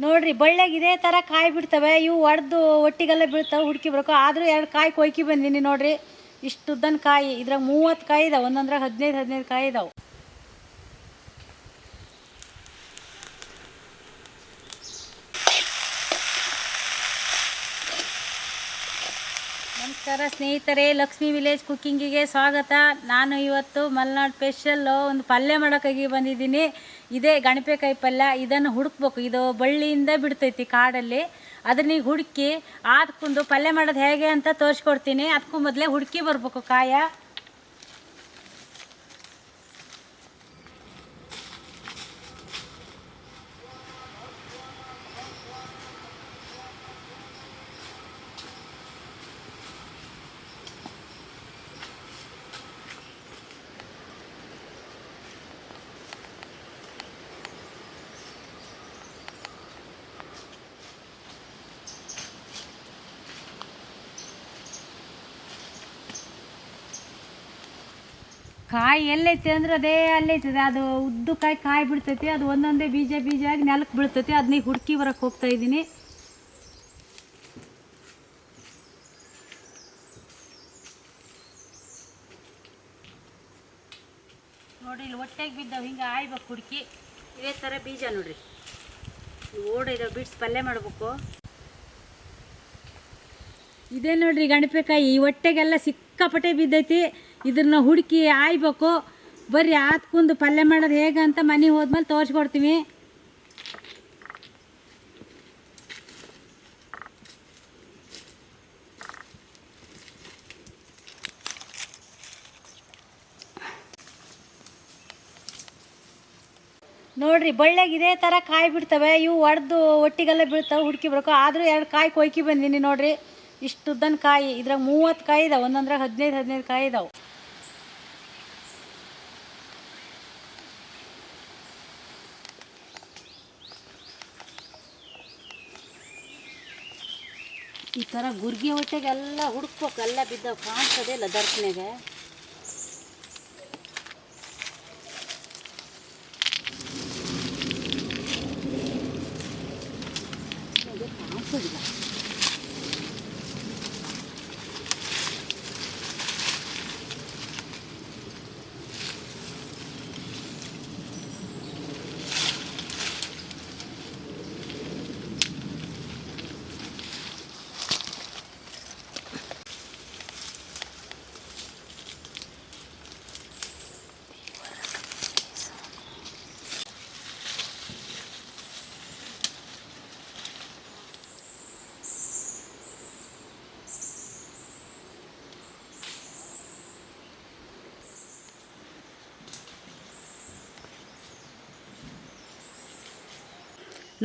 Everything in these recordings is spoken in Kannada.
ನೋಡ್ರಿ ಬಳ್ಳಿಗೆ ಇದೇ ಥರ ಕಾಯಿ ಬಿಡ್ತವೆ. ಇವು ಒಡೆದು ಒಟ್ಟಿಗೆಲ್ಲ ಬೀಳ್ತವೆ, ಹುಡುಕಿ ಬರಬೇಕು. ಆದರೂ 2 ಕಾಯಿ ಕೊಯ್ಕಿ ಬಂದೀನಿ ನೋಡ್ರಿ. ಇಷ್ಟುದ್ದನ ಕಾಯಿ, ಇದ್ರಾಗ 30 ಕಾಯಿ ಇದಾವೆ, ಒಂದೊಂದ್ರಾಗ 15 ಕಾಯಿ ಇದಾವೆ. ನಮಸ್ಕಾರ ಸ್ನೇಹಿತರೆ, ಲಕ್ಷ್ಮೀ ವಿಲೇಜ್ ಕುಕ್ಕಿಂಗಿಗೆ ಸ್ವಾಗತ. ನಾನು ಇವತ್ತು ಮಲೆನಾಡು ಸ್ಪೆಷಲ್ ಒಂದು ಪಲ್ಯ ಮಾಡೋಕ್ಕಾಗಿ ಬಂದಿದ್ದೀನಿ. ಇದೇ ಗಣಪೆಕಾಯಿ ಪಲ್ಯ. ಇದನ್ನು ಹುಡುಕ್ಬೇಕು. ಇದು ಬಳ್ಳಿಯಿಂದ ಬಿಡ್ತೈತಿ ಕಾಡಲ್ಲಿ. ಅದನ್ನ ಈಗ ಹುಡುಕಿ ಆದ್ಕೊಂಡು ಪಲ್ಯ ಮಾಡೋದು ಹೇಗೆ ಅಂತ ತೋರಿಸ್ಕೊಡ್ತೀನಿ. ಅದಕ್ಕೂ ಮೊದಲೇ ಹುಡುಕಿ ಬರ್ಬೇಕು ಕಾಯ. ಕಾಯಿ ಎಲ್ಲೈತಿ ಅಂದ್ರೆ ಅದೇ ಅಲ್ಲೈತದೆ. ಅದು ಉದ್ದು ಕಾಯಿ ಬಿಡ್ತೈತಿ. ಅದು ಒಂದೊಂದೇ ಬೀಜ ಆಗಿ ನೆಲಕ್ಕೆ ಬೀಳ್ತೈತಿ. ಅದನ್ನ ಈಗ ಹುಡುಕಿ ಬರಕ್ಕೆ ಹೋಗ್ತಾ ಇದ್ದೀನಿ. ನೋಡಿ, ಇಲ್ಲಿ ಹೊಟ್ಟೆಗೆ ಬಿದ್ದಾವೆ. ಹಿಂಗೆ ಆಯ್ಬೇಕು ಹುಡುಕಿ. ಇದೇ ಥರ ಬೀಜ ನೋಡ್ರಿ, ಓಡಿದಾವೆ. ಬಿಡ್ಸ್ ಪಲ್ಯ ಮಾಡ್ಬೇಕು. ಇದೇ ನೋಡ್ರಿ ಗಣಪೆಕಾಯಿ. ಈ ಹೊಟ್ಟೆಗೆಲ್ಲ ಸಿಕ್ಕಾಪಟ್ಟೆ ಬಿದ್ದೈತಿ. ಇದನ್ನ ಹುಡುಕಿ ಆಯ್ಬೇಕು. ಬರ್ರಿ ಆತ್ಕೊಂಡು ಪಲ್ಯ ಮಾಡೋದು ಹೇಗೆ ಅಂತ ಮನೆಗೆ ಹೋದ್ಮೇಲೆ ತೋರಿಸ್ಕೊಡ್ತೀವಿ. ನೋಡ್ರಿ ಬಳ್ಳಿಗೆ ಇದೇ ಥರ ಕಾಯಿ ಬಿಡ್ತವೆ. ಇವು ಒಡೆದು ಒಟ್ಟಿಗೆಲ್ಲ ಬೀಳ್ತವೆ, ಹುಡುಕಿ ಬರಬೇಕು. ಆದರೂ 2 ಕಾಯಿ ಕೊಯ್ಕಿ ಬಂದೀನಿ ನೋಡ್ರಿ. ಇಷ್ಟುದ್ದನ ಕಾಯಿ, ಇದ್ರಾಗ 30 ಕಾಯಿ ಇದಾವೆ, ಒಂದೊಂದ್ರಾಗ 15 ಕಾಯಿ ಇದಾವೆ. ಈ ಥರ ಗುರ್ಗಿ ಹೊಟ್ಟೆಗೆಲ್ಲ ಹುಡುಕ್ಬೇಕು. ಎಲ್ಲ ಬಿದ್ದಾವೆ, ಕಾಣಿಸೋದೇ ಇಲ್ಲ ದರ್ಶನೆಗೆ. ಕಾಣಿಸೋದಿಲ್ಲ.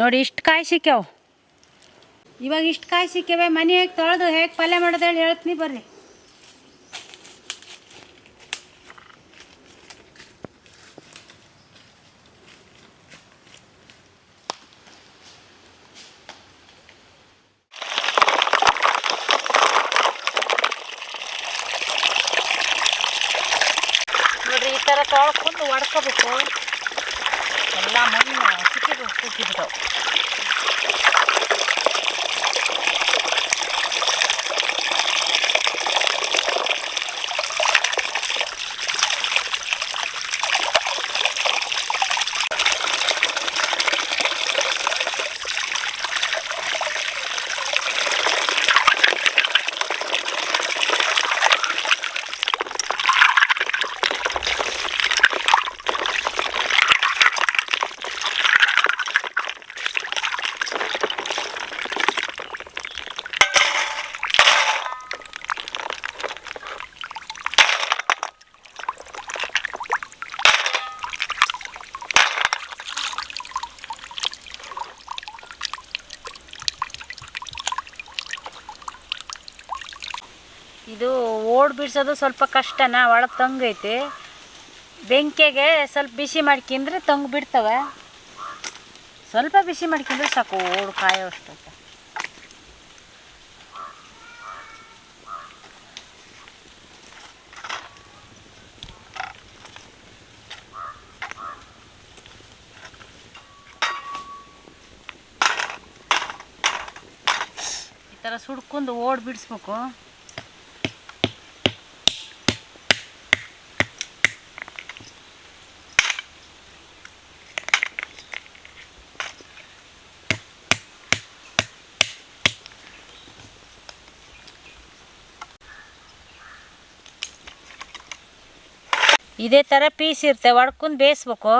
ನೋಡಿ, ಇಷ್ಟು ಕಾಯಿ ಸಿಕ್ಕ್ಯಾವ. ಇವಾಗ ಇಷ್ಟು ಕಾಯಿ ಸಿಕ್ಕ್ಯಾವೆ. ಮನೆ ಹೇಗೆ ತೊಳೆದು ಹೇಗೆ ಪಲ್ಯ ಮಾಡೋದು ಹೇಳಿ ಹೇಳ್ತೀನಿ ಬರ್ರಿ. ನೋಡ್ರಿ, ಈ ಥರ ತೊಳ್ಕೊಂಡು ಒಡ್ಕೋಬೇಕು. ಎಲ್ಲ ಮಣ್ಣು ಸಿಕ್ಕಿಬಿಡ್ತಾವೆ. ಇದು ಓಡ್ ಬಿಡ್ಸೋದು ಸ್ವಲ್ಪ ಕಷ್ಟನ, ಒಳಗೆ ತಂಗೈತಿ. ಬೆಂಕಿಗೆ ಸ್ವಲ್ಪ ಬಿಸಿ ಮಾಡ್ಕೊಂಡ್ರೆ ತಂಗು ಬಿಡ್ತವೆ. ಸ್ವಲ್ಪ ಬಿಸಿ ಮಾಡ್ಕೊಂಡ್ರೆ ಸಾಕು, ಓಡು ಕಾಯೋ ಅಷ್ಟು. ಥರ ಸುಡ್ಕೊಂಡು ಓಡ್ ಬಿಡಿಸ್ಬೇಕು. ಇದೇ ಥರ ಪೀಸ್ ಇರುತ್ತೆ, ಒಡ್ಕೊಂಡು ಬೇಯಿಸ್ಬೇಕು.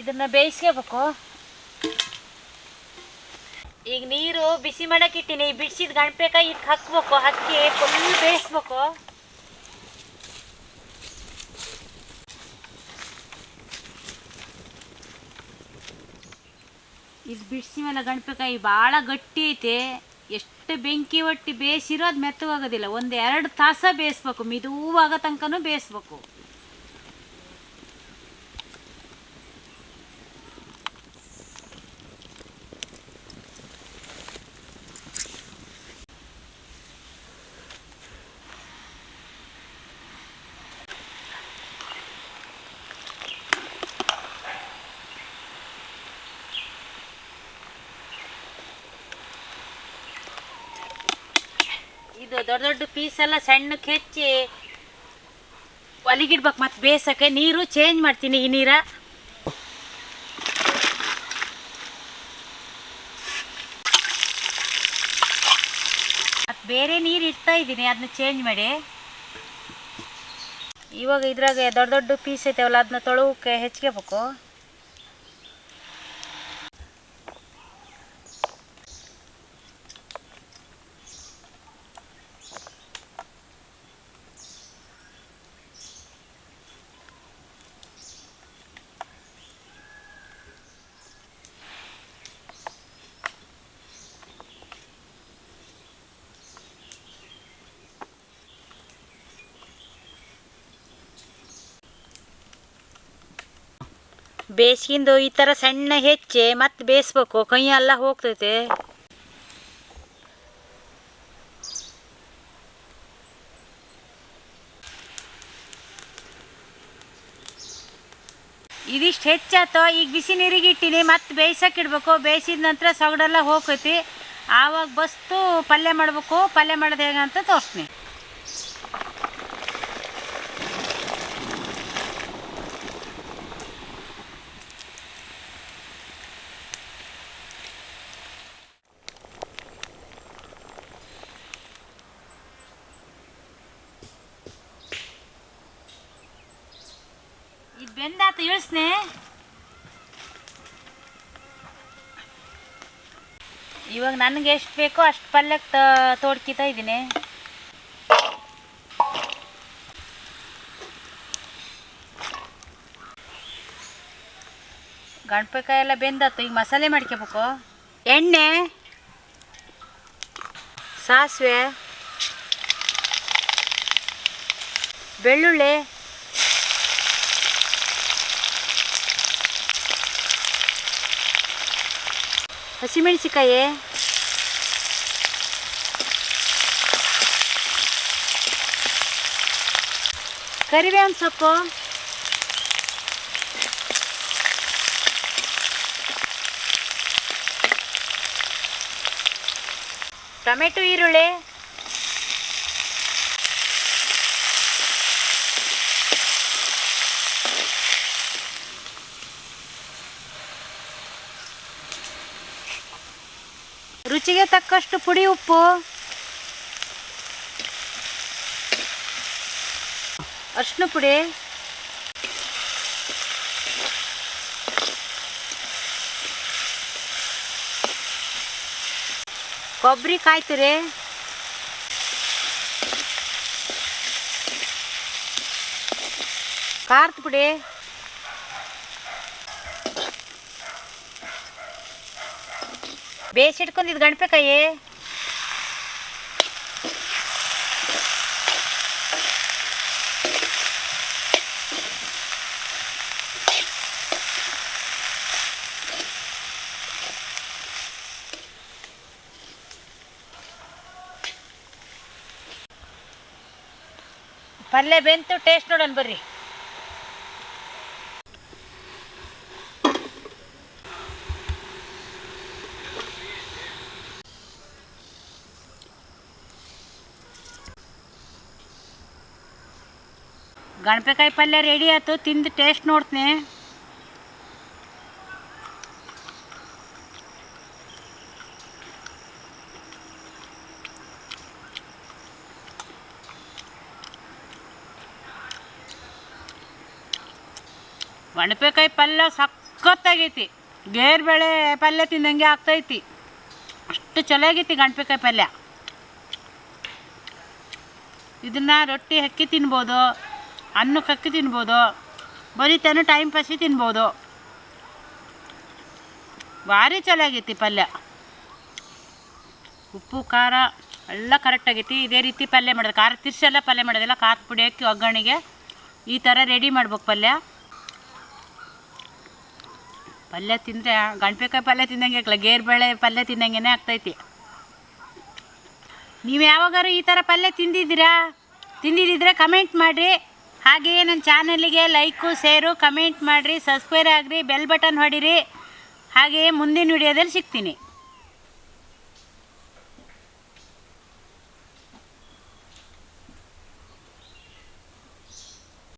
ಇದನ್ನು ಬೇಯಿಸ್ಕೋಬೇಕು. ಈಗ ನೀರು ಬಿಸಿ ಮಾಡಕ್ಕೆ ಇಟ್ಟಿನಿ. ಬಿಡಿಸಿದ ಗಣಪೆಕಾಯಿ ಇಟ್ಟು ಹಾಕ್ಬೇಕು. ಹಾಕಿ ಫುಲ್ ಬೇಯಿಸ್ಬೇಕು. ಇದು ಬಿಡಿಸಿ ಮೇಲೆ ಗಣಪೆಕಾಯಿ ಭಾಳ ಗಟ್ಟಿ ಐತೆ. ಎಷ್ಟು ಬೆಂಕಿ ಒಟ್ಟಿ ಬೇಯಿಸಿರೋ ಅದು ಮೆತ್ತಗಾಗೋದಿಲ್ಲ. 1-2 ತಾಸು ಬೇಯಿಸ್ಬೇಕು. ಮಿದುವಾಗೋ ತನಕನೂ ಬೇಯಿಸ್ಬೇಕು. ಇದು ದೊಡ್ಡ ದೊಡ್ಡ ಪೀಸೆಲ್ಲ ಸಣ್ಣಕ್ಕೆ ಹೆಚ್ಚಿ ಒಲಿಗಿಡ್ಬೇಕು. ಮತ್ತು ಬೇಯಿಸೋಕ್ಕೆ ನೀರು ಚೇಂಜ್ ಮಾಡ್ತೀನಿ. ಈ ನೀರ ಮತ್ತು ಬೇರೆ ನೀರು ಇಡ್ತಾ ಇದ್ದೀನಿ, ಅದನ್ನ ಚೇಂಜ್ ಮಾಡಿ. ಇವಾಗ ಇದ್ರಾಗ ದೊಡ್ಡ ದೊಡ್ಡ ಪೀಸ್ ಐತೆವಲ್ಲ, ಅದನ್ನ ತೊಳೋಕ್ಕೆ ಹೆಚ್ಕೋಬೇಕು. ಬೇಯಿಸ್ಕೊಂಡು ಈ ಥರ ಸಣ್ಣ ಹೆಚ್ಚಿ ಮತ್ತೆ ಬೇಯಿಸ್ಬೇಕು. ಕೈ ಎಲ್ಲ ಹೋಗ್ತೈತೆ. ಇದಿಷ್ಟು ಹೆಚ್ಚಾಯ್ತು. ಈಗ ಬಿಸಿ ನೀರಿಗೆ ಇಟ್ಟಿನಿ. ಮತ್ತೆ ಬೇಯಿಸೋಕೆ ಇಡಬೇಕು. ಬೇಯಿಸಿದ ನಂತರ ಸೊಗಡೆಲ್ಲ ಹೋಗ್ತೈತಿ. ಆವಾಗ ಬಸ್ತು ಪಲ್ಯ ಮಾಡಬೇಕು. ಪಲ್ಯ ಮಾಡೋದು ಹೇಗೆ ಅಂತ ತೋರಿಸ್ತೀನಿ. ಇದು ಬೆಂದಾತು, ಇಳಿಸ್ನೆ. ಇವಾಗ ನನಗೆ ಎಷ್ಟು ಬೇಕೋ ಅಷ್ಟು ಪಲ್ಯಕ್ಕೆ ತೋಡ್ಕಿತಾ ಇದ್ದೀನಿ. ಗಣಪೆಕಾಯಿ ಎಲ್ಲ ಬೆಂದಾತು. ಈಗ ಮಸಾಲೆ ಮಾಡ್ಕೋಬೇಕು. ಎಣ್ಣೆ, ಸಾಸಿವೆ, ಬೆಳ್ಳುಳ್ಳಿ, ಹಸಿಮೆಣಸಿಕಾಯಿ, ಕರಿಬೇವಿನ ಸೊಪ್ಪು, ಟೊಮೆಟೊ, ಈರುಳ್ಳಿ, ರುಚಿಗೆ ತಕ್ಕಷ್ಟು ಪುಡಿ ಉಪ್ಪು, ಅರಿಶಿನ ಪುಡಿ, ಕೊಬ್ಬರಿ, ಕಾಯಿ ತುರಿ, ಖಾರದ ಪುಡಿ, ಬೇಯಿಸಿಟ್ಕೊಂಡಿದ್ದು ಗಣಪೆಕಾಯಿ, ಪಲ್ಯ ಬೆಂತು ಟೇಸ್ಟ್ ನೋಡೋಣ ಬರ್ರಿ. ಗಣಪೆಕಾಯಿ ಪಲ್ಯ ರೆಡಿ ಆಯ್ತು, ತಿಂದು ಟೇಸ್ಟ್ ನೋಡ್ತೀನಿ. ಗಣಪೆಕಾಯಿ ಪಲ್ಯ ಸಖತ್ತಾಗೈತಿ. ಗೇರ್ಬೇಳೆ ಪಲ್ಯ ತಿಂದಂಗೆ ಆಗ್ತೈತಿ, ಅಷ್ಟು ಚಲೋ ಆಗೈತಿ ಗಣಪೆಕಾಯಿ ಪಲ್ಯ. ಇದನ್ನು ರೊಟ್ಟಿ ಅಕ್ಕಿ ತಿನ್ಬೋದು, ಅನ್ನಕ್ಕೆ ಅಕ್ಕಿ ತಿನ್ಬೋದು, ಬರೀತಾನು ಟೈಮ್ ಪಾಸಿ ತಿನ್ಬೋದು. ಭಾರಿ ಚಲೋ ಆಗೈತಿ ಪಲ್ಯ. ಉಪ್ಪು ಖಾರ ಎಲ್ಲ ಕರೆಕ್ಟಾಗೈತಿ. ಇದೇ ರೀತಿ ಪಲ್ಯ ಮಾಡೋದು, ಖಾರ ತಿರ್ಸೆಲ್ಲ ಪಲ್ಯ ಮಾಡೋದಿಲ್ಲ. ಖಾರದ ಪುಡಿ ಹಾಕಿ ಒಗ್ಗರಣೆಗೆ ಈ ಥರ ರೆಡಿ ಮಾಡ್ಬೇಕು ಪಲ್ಯ. ಪಲ್ಯ ತಿಂದರೆ ಗಣಪೆಕಾಯಿ ಪಲ್ಯ ತಿಂದಂಗೆ ಆಗಲ್ಲ, ಗೇರ್ಬೇಳೆ ಪಲ್ಯ ತಿಂದಂಗೆ ಆಗ್ತೈತಿ. ನೀವು ಯಾವಾಗಾರು ಈ ಥರ ಪಲ್ಯ ತಿಂದಿದ್ದರೆ ಕಮೆಂಟ್ ಮಾಡಿರಿ. ಹಾಗೆಯೇ ನನ್ನ ಚಾನಲಿಗೆ ಲೈಕು, ಶೇರು, ಕಮೆಂಟ್ ಮಾಡಿರಿ, ಸಬ್ಸ್ಕ್ರೈಬ್ ಆಗಿರಿ, ಬೆಲ್ ಬಟನ್ ಹೊಡಿರಿ. ಹಾಗೆಯೇ ಮುಂದಿನ ವಿಡಿಯೋದಲ್ಲಿ ಸಿಗ್ತೀನಿ.